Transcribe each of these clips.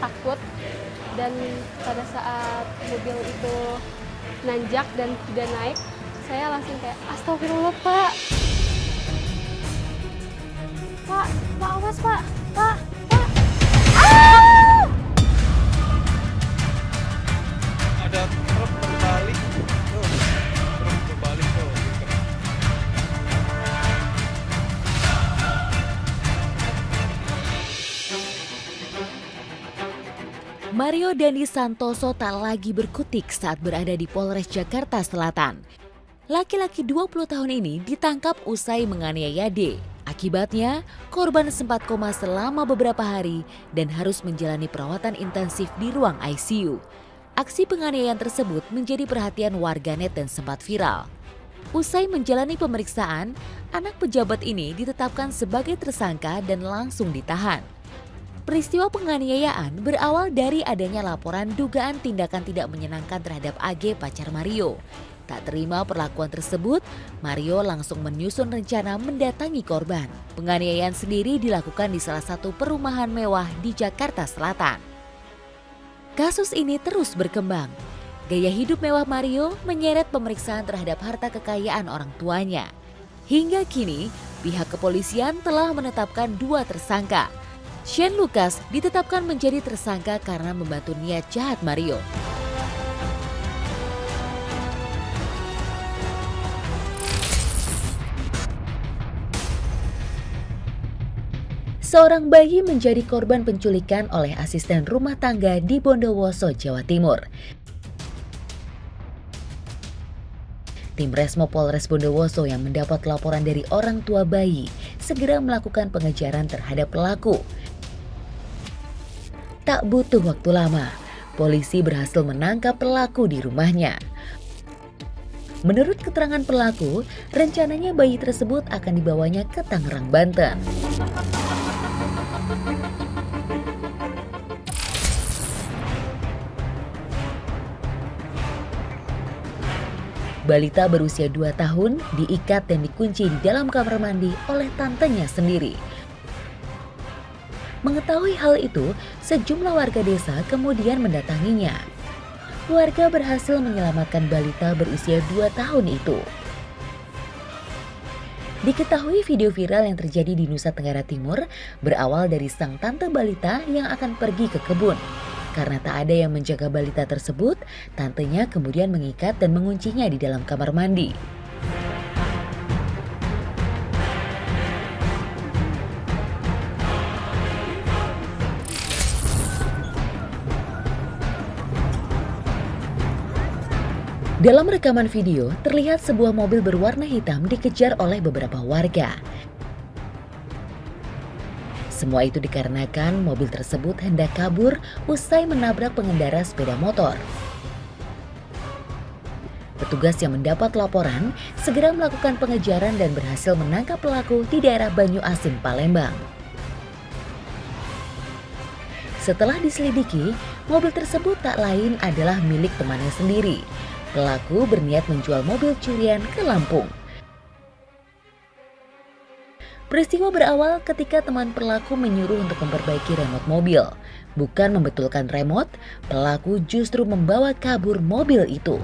takut, dan pada saat mobil itu nanjak dan tidak naik, saya langsung kayak astagfirullah Pak. Pak, awas Pak, Pak. Ada truk berbalik tuh, truk berbalik tuh. Mario Dandi Santoso tak lagi berkutik saat berada di Polres Jakarta Selatan. Laki-laki 20 tahun ini ditangkap usai menganiaya D. Akibatnya, korban sempat koma selama beberapa hari dan harus menjalani perawatan intensif di ruang ICU. Aksi penganiayaan tersebut menjadi perhatian warganet dan sempat viral. Usai menjalani pemeriksaan, anak pejabat ini ditetapkan sebagai tersangka dan langsung ditahan. Peristiwa penganiayaan berawal dari adanya laporan dugaan tindakan tidak menyenangkan terhadap AG pacar Mario. Tak terima perlakuan tersebut, Mario langsung menyusun rencana mendatangi korban. Penganiayaan sendiri dilakukan di salah satu perumahan mewah di Jakarta Selatan. Kasus ini terus berkembang. Gaya hidup mewah Mario menyeret pemeriksaan terhadap harta kekayaan orang tuanya. Hingga kini, pihak kepolisian telah menetapkan 2 tersangka. Shane Lucas ditetapkan menjadi tersangka karena membantu niat jahat Mario. Seorang bayi menjadi korban penculikan oleh asisten rumah tangga di Bondowoso, Jawa Timur. Tim Resmo Polres Bondowoso yang mendapat laporan dari orang tua bayi segera melakukan pengejaran terhadap pelaku. Tak butuh waktu lama, polisi berhasil menangkap pelaku di rumahnya. Menurut keterangan pelaku, rencananya bayi tersebut akan dibawanya ke Tangerang, Banten. Balita berusia 2 tahun diikat dan dikunci di dalam kamar mandi oleh tantenya sendiri. Mengetahui hal itu, sejumlah warga desa kemudian mendatanginya. Warga berhasil menyelamatkan balita berusia 2 tahun itu. Diketahui video viral yang terjadi di Nusa Tenggara Timur berawal dari sang tante balita yang akan pergi ke kebun. Karena tak ada yang menjaga balita tersebut, tantenya kemudian mengikat dan menguncinya di dalam kamar mandi. Dalam rekaman video, terlihat sebuah mobil berwarna hitam dikejar oleh beberapa warga. Semua itu dikarenakan mobil tersebut hendak kabur usai menabrak pengendara sepeda motor. Petugas yang mendapat laporan segera melakukan pengejaran dan berhasil menangkap pelaku di daerah Banyu Asin, Palembang. Setelah diselidiki, mobil tersebut tak lain adalah milik temannya sendiri. Pelaku berniat menjual mobil curian ke Lampung. Peristiwa berawal ketika teman pelaku menyuruh untuk memperbaiki remote mobil. Bukan membetulkan remote, pelaku justru membawa kabur mobil itu.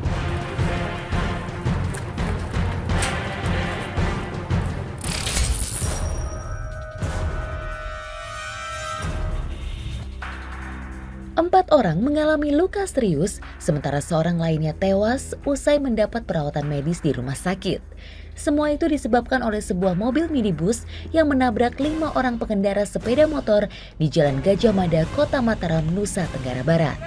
Empat orang mengalami luka serius, sementara seorang lainnya tewas usai mendapat perawatan medis di rumah sakit. Semua itu disebabkan oleh sebuah mobil minibus yang menabrak 5 orang pengendara sepeda motor di Jalan Gajah Mada, Kota Mataram, Nusa Tenggara Barat.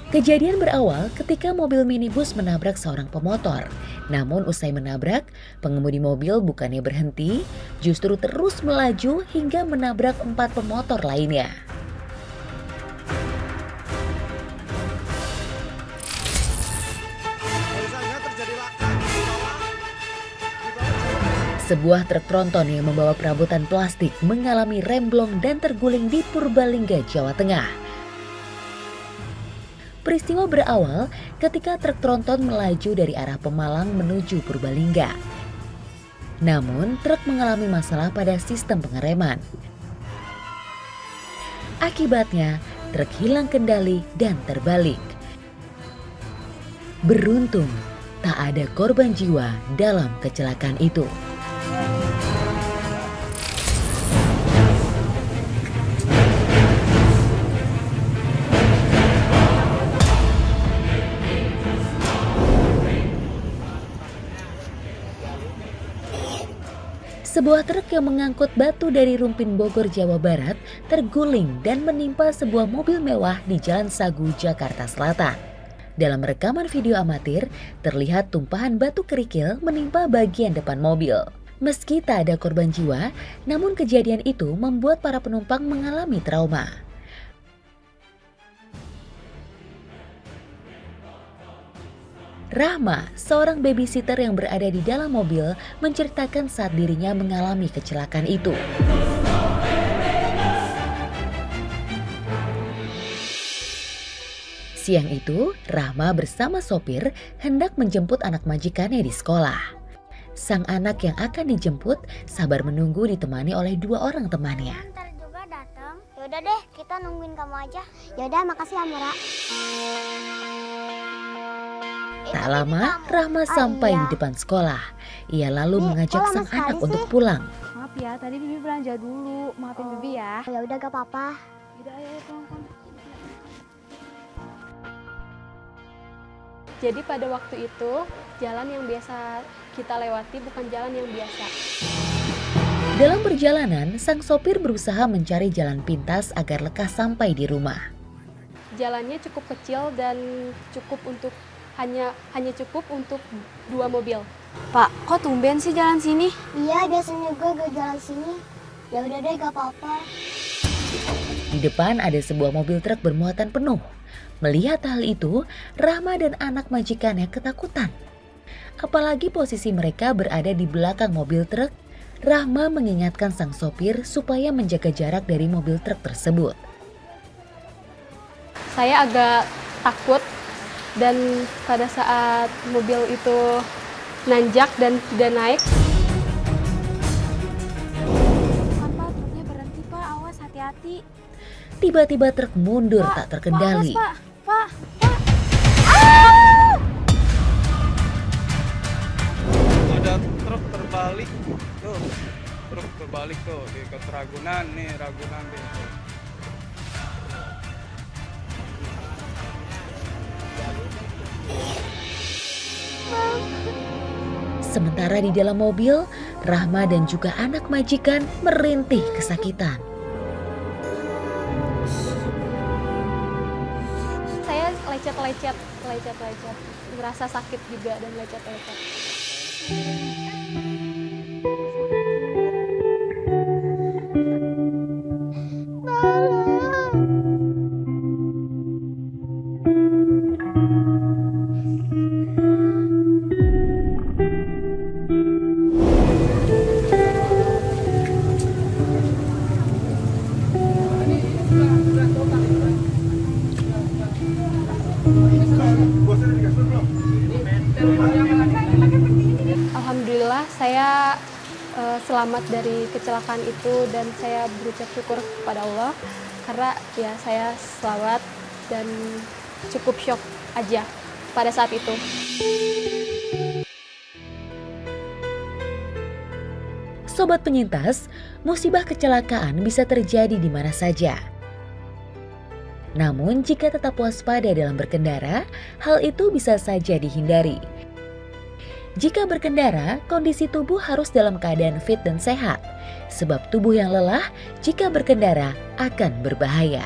Kejadian berawal ketika mobil minibus menabrak seorang pemotor. Namun usai menabrak, pengemudi mobil bukannya berhenti, justru terus melaju hingga menabrak 4 pemotor lainnya. Sebuah truk tronton yang membawa perabotan plastik mengalami remblong dan terguling di Purbalingga, Jawa Tengah. Peristiwa berawal ketika truk tronton melaju dari arah Pemalang menuju Purbalingga. Namun, truk mengalami masalah pada sistem pengereman. Akibatnya, truk hilang kendali dan terbalik. Beruntung, tak ada korban jiwa dalam kecelakaan itu. Sebuah truk yang mengangkut batu dari Rumpin Bogor, Jawa Barat terguling dan menimpa sebuah mobil mewah di Jalan Sagu, Jakarta Selatan. Dalam rekaman video amatir, terlihat tumpahan batu kerikil menimpa bagian depan mobil. Meski tak ada korban jiwa, namun kejadian itu membuat para penumpang mengalami trauma. Rahma, seorang babysitter yang berada di dalam mobil, menceritakan saat dirinya mengalami kecelakaan itu. Siang itu, Rahma bersama sopir hendak menjemput anak majikannya di sekolah. Sang anak yang akan dijemput sabar menunggu ditemani oleh 2 orang temannya. Ntar juga datang. Yaudah deh, kita nungguin kamu aja. Yaudah, makasih ya Mura. Tak lama, Rahma sampai di depan sekolah. Ia lalu mengajak sang anak untuk pulang. Maaf ya, tadi Bibi belanja dulu. Maafin Bibi ya. Ya udah gak apa-apa. Udah, ayo pulang. Jadi pada waktu itu, jalan yang biasa kita lewati bukan jalan yang biasa. Dalam perjalanan, sang sopir berusaha mencari jalan pintas agar lekas sampai di rumah. Jalannya cukup kecil dan cukup untuk hanya cukup untuk 2 mobil. Pak, kok tumben sih jalan sini? Iya, biasanya gue gak jalan sini. Ya udah deh, gak apa-apa. Di depan ada sebuah mobil truk bermuatan penuh. Melihat hal itu, Rahma dan anak majikannya ketakutan. Apalagi posisi mereka berada di belakang mobil truk, Rahma mengingatkan sang sopir supaya menjaga jarak dari mobil truk tersebut. Saya agak takut dan pada saat mobil itu nanjak dan tidak naik. Pak, truknya berhenti Pak, awas hati-hati. Tiba-tiba truk mundur tak terkendali. Pak. Ada truk terbalik tuh, truk terbalik tuh di dekat Ragunan nih, Ragunan nih. Sementara di dalam mobil, Rahma dan juga anak majikan merintih kesakitan. Saya lecet-lecet, merasa sakit juga dan lecet-lecet. Alhamdulillah saya selamat dari kecelakaan itu dan saya berucap syukur kepada Allah karena ya saya selamat dan cukup shock aja pada saat itu. Sobat penyintas, musibah kecelakaan bisa terjadi di mana saja. Namun jika tetap waspada dalam berkendara, hal itu bisa saja dihindari. Jika berkendara, kondisi tubuh harus dalam keadaan fit dan sehat, sebab tubuh yang lelah jika berkendara akan berbahaya.